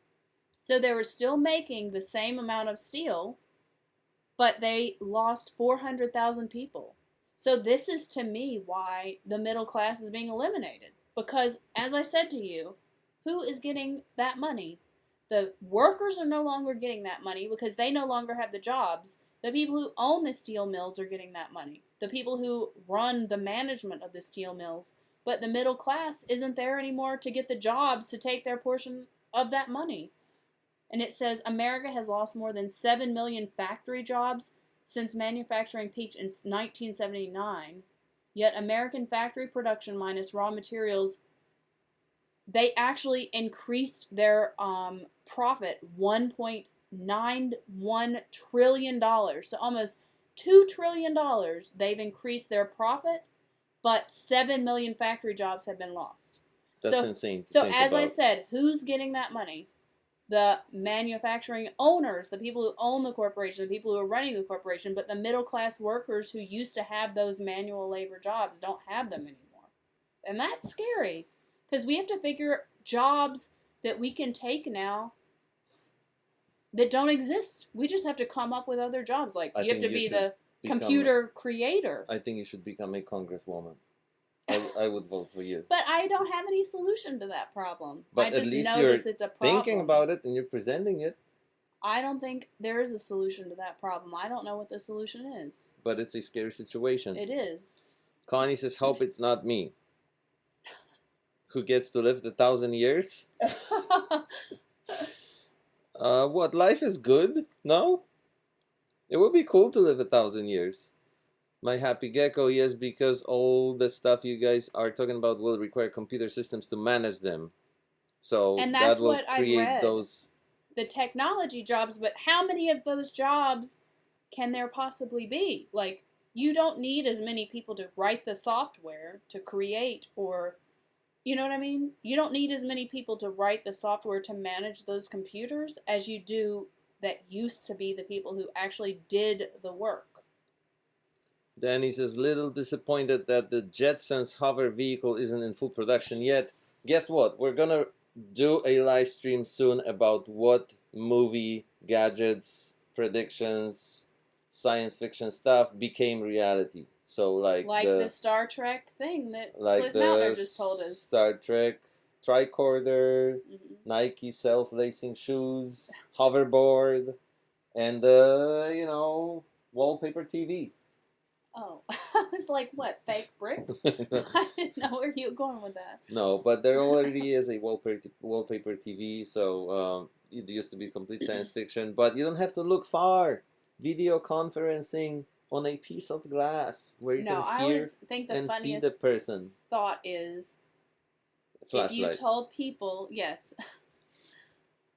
So they were still making the same amount of steel, but they lost 400,000 people. So this is, to me, why the middle class is being eliminated. Because, as I said to you, who is getting that money? The workers are no longer getting that money because they no longer have the jobs. The people who own the steel mills are getting that money. The people who run the management of the steel mills. But the middle class isn't there anymore to get the jobs to take their portion of that money. And it says America has lost more than 7 million factory jobs since manufacturing peaked in 1979. Yet American factory production minus raw materials, they actually increased their profit $1.91 trillion. So almost $2 trillion they've increased their profit, but 7 million factory jobs have been lost. That's insane. So as I said, who's getting that money? The manufacturing owners, the people who own the corporation, the people who are running the corporation, but the middle class workers who used to have those manual labor jobs don't have them anymore. And that's scary because we have to figure jobs that we can take now that don't exist. We just have to come up with other jobs. Like you have to be the computer creator. I think you should become a congresswoman. I would vote for you. But I don't have any solution to that problem. But I just at least know you're it's a problem. thinking about it and you're presenting it. I don't think there is a solution to that problem. I don't know what the solution is. But it's a scary situation. It is. Connie says, hope it's not me. Who gets to live 1,000 years? What, life is good? No? It would be cool to live 1,000 years. My happy gecko, yes, because all the stuff you guys are talking about will require computer systems to manage them. So and that's that will what create I read. those the technology jobs, but how many of those jobs can there possibly be? Like, you don't need as many people to write the software to create, or you know what I mean? You don't need as many people to write the software to manage those computers as you do that used to be the people who actually did the work. Danny says, little disappointed that the Jetsons hover vehicle isn't in full production yet. Guess what? We're gonna do a live stream soon about what movie, gadgets, predictions, science fiction stuff became reality. So like the Star Trek thing that like Cliff Mountner just told us. Star Trek tricorder, Nike self-lacing shoes, hoverboard, and wallpaper TV. Oh, I was like, what, fake bricks? I didn't know where you were going with that. No, but there already is a wallpaper TV, so it used to be complete science fiction, but you don't have to look far. Video conferencing on a piece of glass where you can hear and see the person. Thought is, flashlight. If you told people, yes,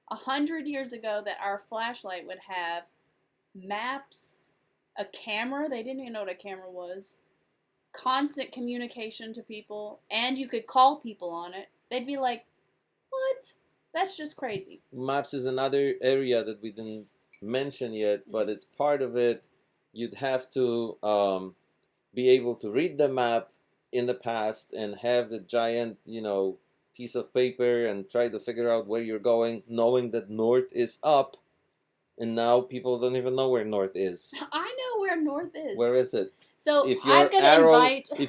100 years ago that our flashlight would have maps, a camera, they didn't even know what a camera was, constant communication to people, and you could call people on it, they'd be like, what? That's just crazy. Maps is another area that we didn't mention yet, but it's part of it. You'd have to be able to read the map in the past and have the giant, piece of paper and try to figure out where you're going, knowing that north is up. And now people don't even know where north is. I know where north is. Where is it? So if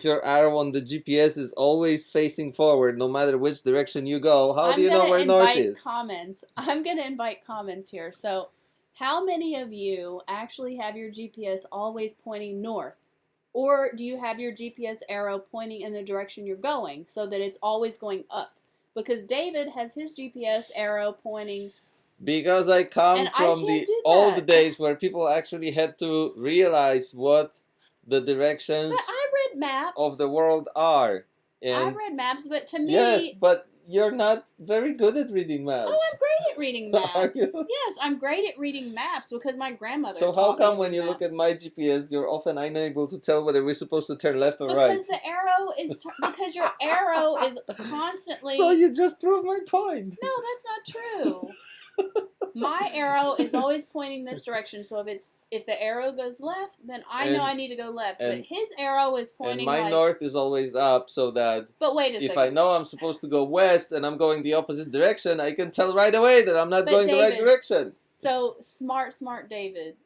your arrow on the GPS is always facing forward, no matter which direction you go, how do you know where north is? I'm going to invite comments here. So how many of you actually have your GPS always pointing north? Or do you have your GPS arrow pointing in the direction you're going so that it's always going up? Because David has his GPS arrow pointing. Because I come from the old days where people actually had to realize what the directions but I read maps of the world are. I And read maps, but to me, yes, but you're not very good at reading maps. oh, I'm great at reading Are maps. you? Yes, I'm great at reading maps because my grandmother So how taught me to come when read you look at maps. my GPS, you're often unable to tell whether we're supposed to turn left or right? Because the arrow is because your arrow is constantly. So you just proved my point. No, that's not true. My arrow is always pointing this direction, so if the arrow goes left, then I know I need to go left. But and- his arrow is And pointing my like. north is always up, so that But wait a if second. I know I'm supposed to go west and I'm going the opposite direction, I can tell right away that I'm not But going the right David- direction. So smart David.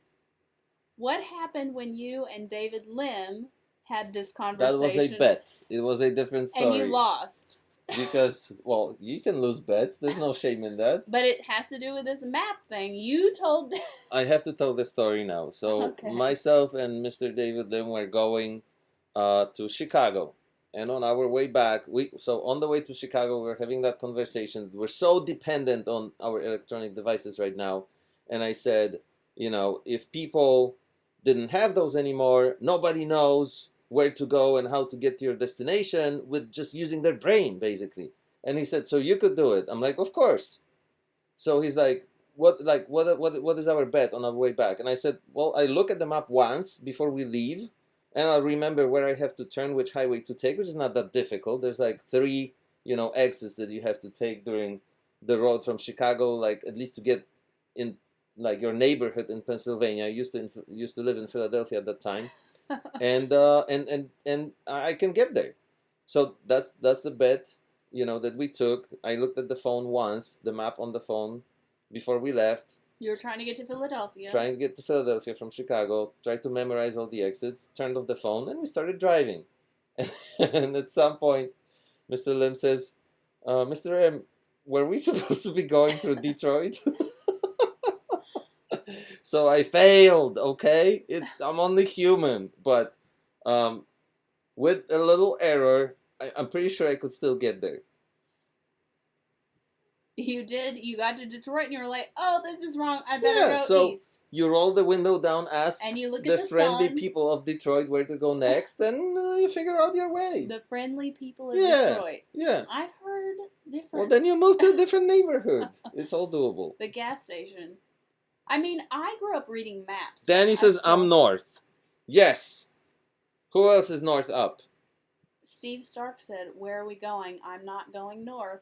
What happened when you and David Lim had this conversation? That was a bet. It was a different story. And you lost. Because, well, you can lose bets. There's no shame in that. But it has to do with this map thing. You told. I have to tell the story now. So Okay. myself and Mr. David Lim were going to Chicago. And on our way back, on the way to Chicago, we were having that conversation. We're so dependent on our electronic devices right now. And I said, if people didn't have those anymore, nobody knows where to go and how to get to your destination with just using their brain, basically. And he said, so you could do it. I'm like, of course. So he's like, what is our bet on our way back? And I said, well, I look at the map once before we leave, and I'll remember where I have to turn, which highway to take, which is not that difficult. There's like 3, exits that you have to take during the road from Chicago, like at least to get in like your neighborhood in Pennsylvania. I used to live in Philadelphia at that time. and I can get there. So that's the bet, that we took. I looked at the phone once, the map on the phone, before we left. You were trying to get to Philadelphia. Trying to get to Philadelphia from Chicago. Tried to memorize all the exits. Turned off the phone, and we started driving. And at some point, Mr. Lim says, "Mr. M, were we supposed to be going through Detroit?" So I failed, okay? I'm only human, but with a little error, I'm pretty sure I could still get there. You did. You got to Detroit and you were like, oh, this is wrong. I better go east. You roll the window down, ask and you look the at the friendly sun. people of Detroit where to go next, and you figure out your way. The friendly people of Detroit. Yeah. I've heard different. Well, then you move to a different neighborhood. It's all doable. The gas station. I mean, I grew up reading maps. Danny says, I'm north. Yes. Who else is north up? Steve Stark said, where are we going? I'm not going north.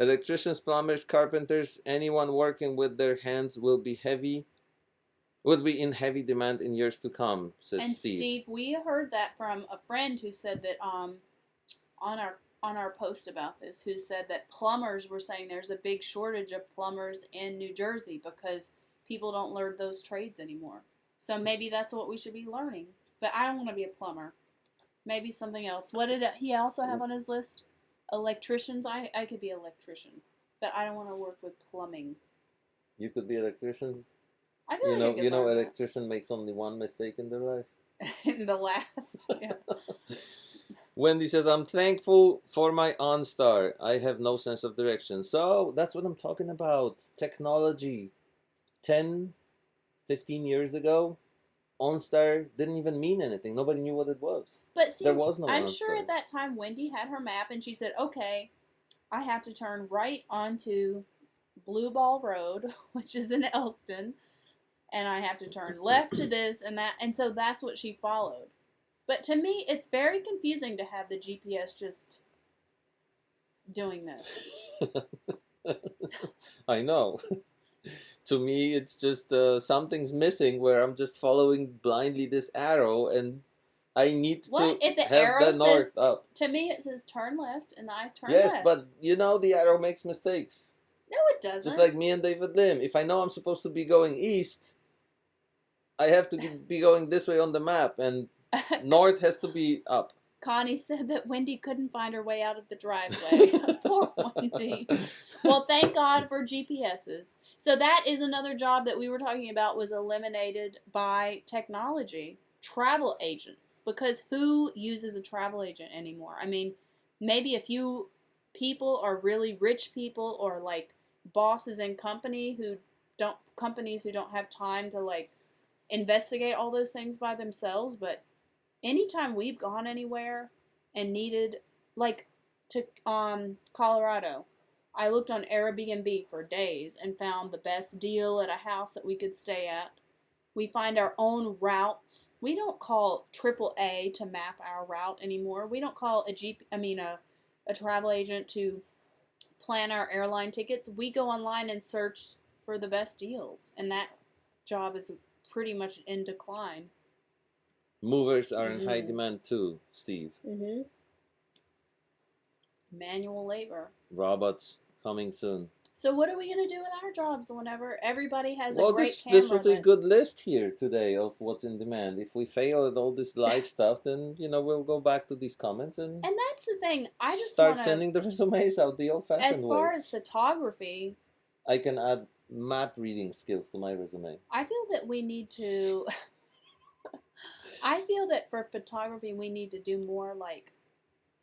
Electricians, plumbers, carpenters, anyone working with their hands will be in heavy demand in years to come, says and Steve. Steve, we heard that from a friend who said that on our post about this, who said that plumbers were saying there's a big shortage of plumbers in New Jersey because people don't learn those trades anymore. So maybe that's what we should be learning. But I don't want to be a plumber. Maybe something else. What did he also have on his list? Electricians. I could be an electrician, but I don't want to work with plumbing. You could be an electrician. I feel like I could learn electrician makes only one mistake in their life. in the last. Yeah. Wendy says, I'm thankful for my OnStar. I have no sense of direction. So that's what I'm talking about. Technology. 10, 15 years ago, OnStar didn't even mean anything. Nobody knew what it was. But see, there was no I'm OnStar. sure at that time Wendy had her map and she said, okay, I have to turn right onto Blue Ball Road, which is in Elkton, and I have to turn left to this and that. And so that's what she followed. But to me, it's very confusing to have the GPS just doing this. I know. To me, it's just something's missing where I'm just following blindly this arrow, and I need What? to If the have arrow the north says, up. to me it says turn left, and I turn Yes, left. but the arrow makes mistakes. No, it doesn't. Just like me and David Lim. If I know I'm supposed to be going east, I have to be going this way on the map, and north has to be up. Connie said that Wendy couldn't find her way out of the driveway. Poor Wendy. Well, thank God for GPSs. So that is another job that we were talking about was eliminated by technology. Travel agents. Because who uses a travel agent anymore? I mean, maybe a few people or really rich people or like bosses in companies who don't have time to like investigate all those things by themselves, but anytime we've gone anywhere and needed, like, to Colorado. I looked on Airbnb for days and found the best deal at a house that we could stay at. We find our own routes. We don't call AAA to map our route anymore. We don't call a travel agent to plan our airline tickets. We go online and search for the best deals, and that job is pretty much in decline. Movers are in high demand too, Steve. Manual labor. Robots coming soon. So what are we going to do with our jobs whenever everybody has a great camera? This was a good list here today of what's in demand. If we fail at all this live stuff, then, we'll go back to these comments and that's the thing. I just start sending the resumes out the old-fashioned way. As far as photography, I can add map reading skills to my resume. I feel that we need to... I feel that for photography, we need to do more, like,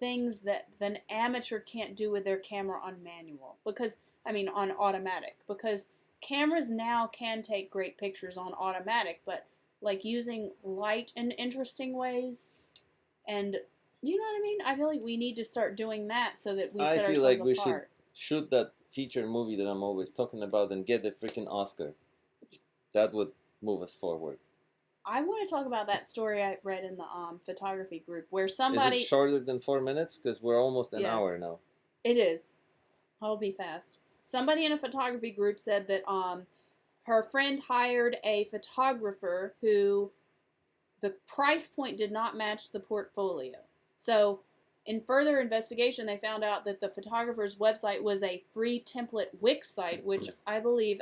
things that an amateur can't do with their camera on manual. On automatic. Because cameras now can take great pictures on automatic, but, like, using light in interesting ways, and, you know what I mean? I feel like we need to start doing that so that we set ourselves apart. I feel like we should shoot that feature movie that I'm always talking about and get the freaking Oscar. That would move us forward. I want to talk about that story I read in the photography group where somebody... Is it shorter than 4 minutes? Because we're almost an hour now. It is. I'll be fast. Somebody in a photography group said that her friend hired a photographer who the price point did not match the portfolio. So in further investigation, they found out that the photographer's website was a free template Wix site, which I believe...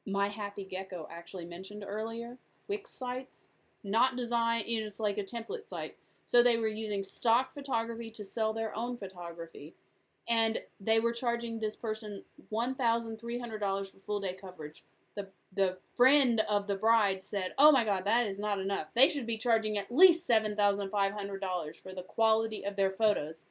My Happy Gecko actually mentioned earlier. Wix sites, not designed, it's like a template site. So they were using stock photography to sell their own photography. And they were charging this person $1,300 for full day coverage. The friend of the bride said, "Oh my God, that is not enough. They should be charging at least $7,500 for the quality of their photos."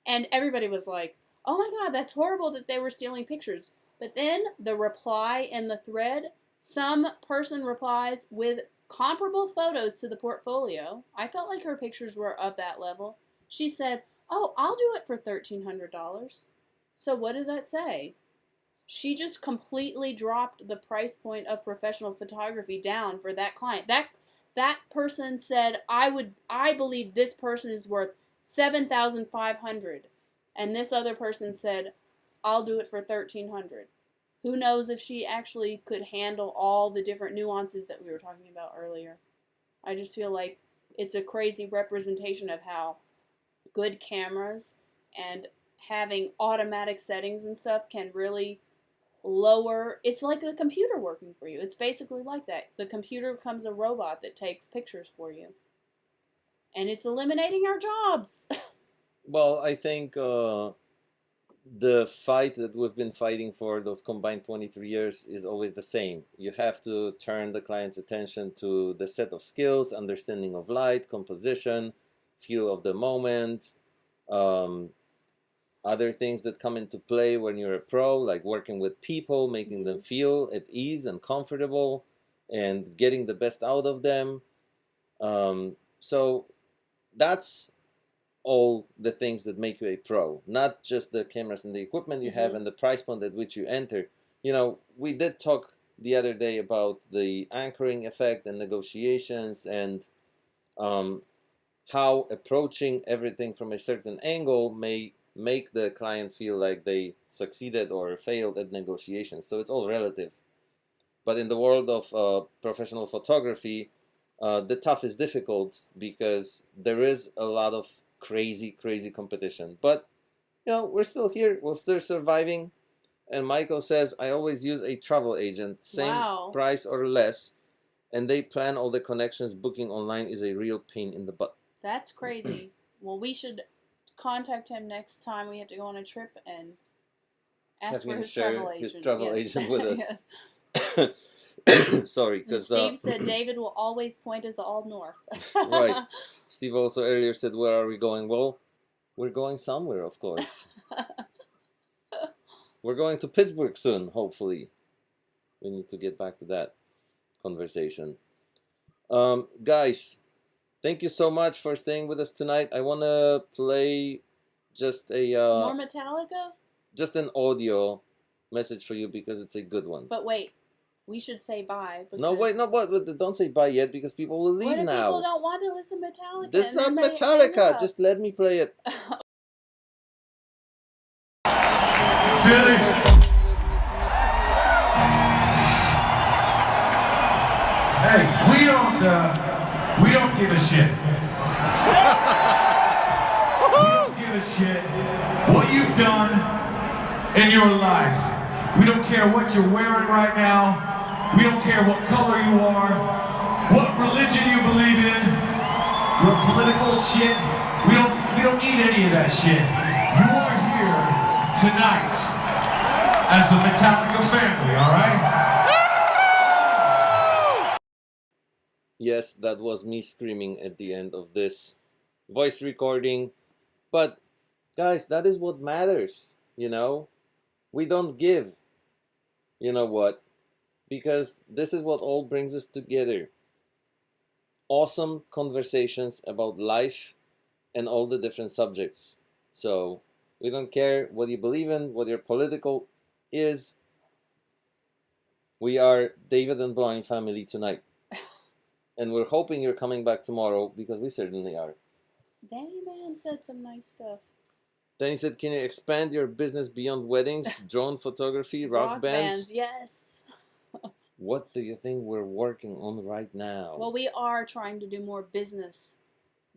And everybody was like, "Oh my God, that's horrible that they were stealing pictures." But then the reply in the thread, some person replies with comparable photos to the portfolio. I felt like her pictures were of that level. She said, "Oh, I'll do it for $1,300. So what does that say? She just completely dropped the price point of professional photography down for that client. That person said, I believe this person is worth $7,500. And this other person said, "I'll do it for $1,300. Who knows if she actually could handle all the different nuances that we were talking about earlier. I just feel like it's a crazy representation of how good cameras and having automatic settings and stuff can really lower... It's like the computer working for you. It's basically like that. The computer becomes a robot that takes pictures for you. And it's eliminating our jobs. Well, I think... the fight that we've been fighting for those combined 23 years is always the same. You have to turn the client's attention to the set of skills, understanding of light, composition, feel of the moment, other things that come into play when you're a pro, like working with people, making them feel at ease and comfortable, and getting the best out of them. So that's all the things that make you a pro, not just the cameras and the equipment you have and the price point at which you enter. We did talk the other day about the anchoring effect and negotiations and how approaching everything from a certain angle may make the client feel like they succeeded or failed at negotiations. So it's all relative. But in the world of professional photography, the tough is difficult because there is a lot of crazy competition, but we're still here, we're still surviving. And Michael says, "I always use a travel agent, same price or less, and they plan all the connections. Booking online is a real pain in the butt." That's crazy. Well, we should contact him next time we have to go on a trip and ask for his travel agent with us. Sorry, because Steve said David will always point us all north. Right. Steve also earlier said, "Where are we going?" Well, we're going somewhere, of course. We're going to Pittsburgh soon, hopefully. We need to get back to that conversation. Guys, Thank you so much for staying with us tonight. I want to play just a More Metallica? just an audio message for you because it's a good one. But wait, we should say bye. No, wait, no, what? Don't say bye yet because people will leave What if now. people don't want to listen to Metallica? This is not and then they hang Metallica. up? Just let me play it. Philly. Hey, we don't give a shit. We don't give a shit what you've done in your life. We don't care what you're wearing right now. We don't care what color you are, what religion you believe in, your political shit. We don't need any of that shit. You are here tonight as the Metallica family, all right? Yes, that was me screaming at the end of this voice recording. But guys, that is what matters, you know? We don't give. You know what? Because this is what all brings us together. Awesome conversations about life and all the different subjects. So, we don't care what you believe in, what your political is. We are David and Brian family tonight. And we're hoping you're coming back tomorrow because we certainly are. Danny Man said some nice stuff. Danny said, can you expand your business beyond weddings, drone photography, rock bands? Yes. What do you think we're working on right now? Well, we are trying to do more business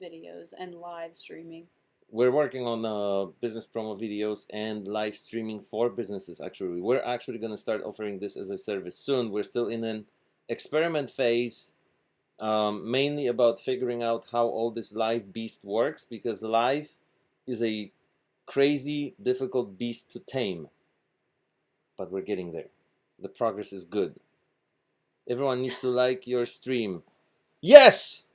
videos and live streaming. We're working on business promo videos and live streaming for businesses, actually. We're actually going to start offering this as a service soon. We're still in an experiment phase. Mainly about figuring out how all this live beast works, because live is a crazy, difficult beast to tame. But we're getting there. The progress is good. Everyone needs to like your stream. Yes!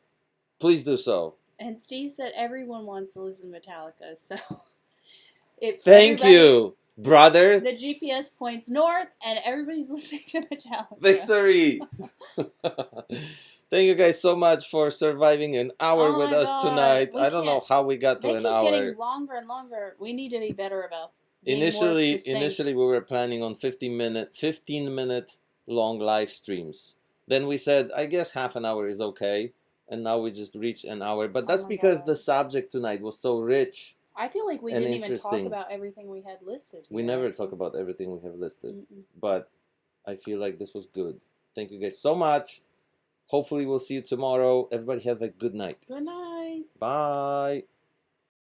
Please do so. And Steve said everyone wants to listen to Metallica, so Thank you, brother. The GPS points north, and everybody's listening to Metallica. Victory! Thank you guys so much for surviving an hour with us tonight. I don't know how we got to an hour. They keep getting longer and longer. We need to be better about being initially more we were planning on 15 minute long live streams. Then we said, I guess half an hour is okay. And now we just reached an hour. But that's because the subject tonight was so rich. I feel like we didn't even talk about everything we had listed. We never talk about everything we have listed. But I feel like this was good. Thank you guys so much. Hopefully we'll see you tomorrow. Everybody have a good night. Good night. Bye.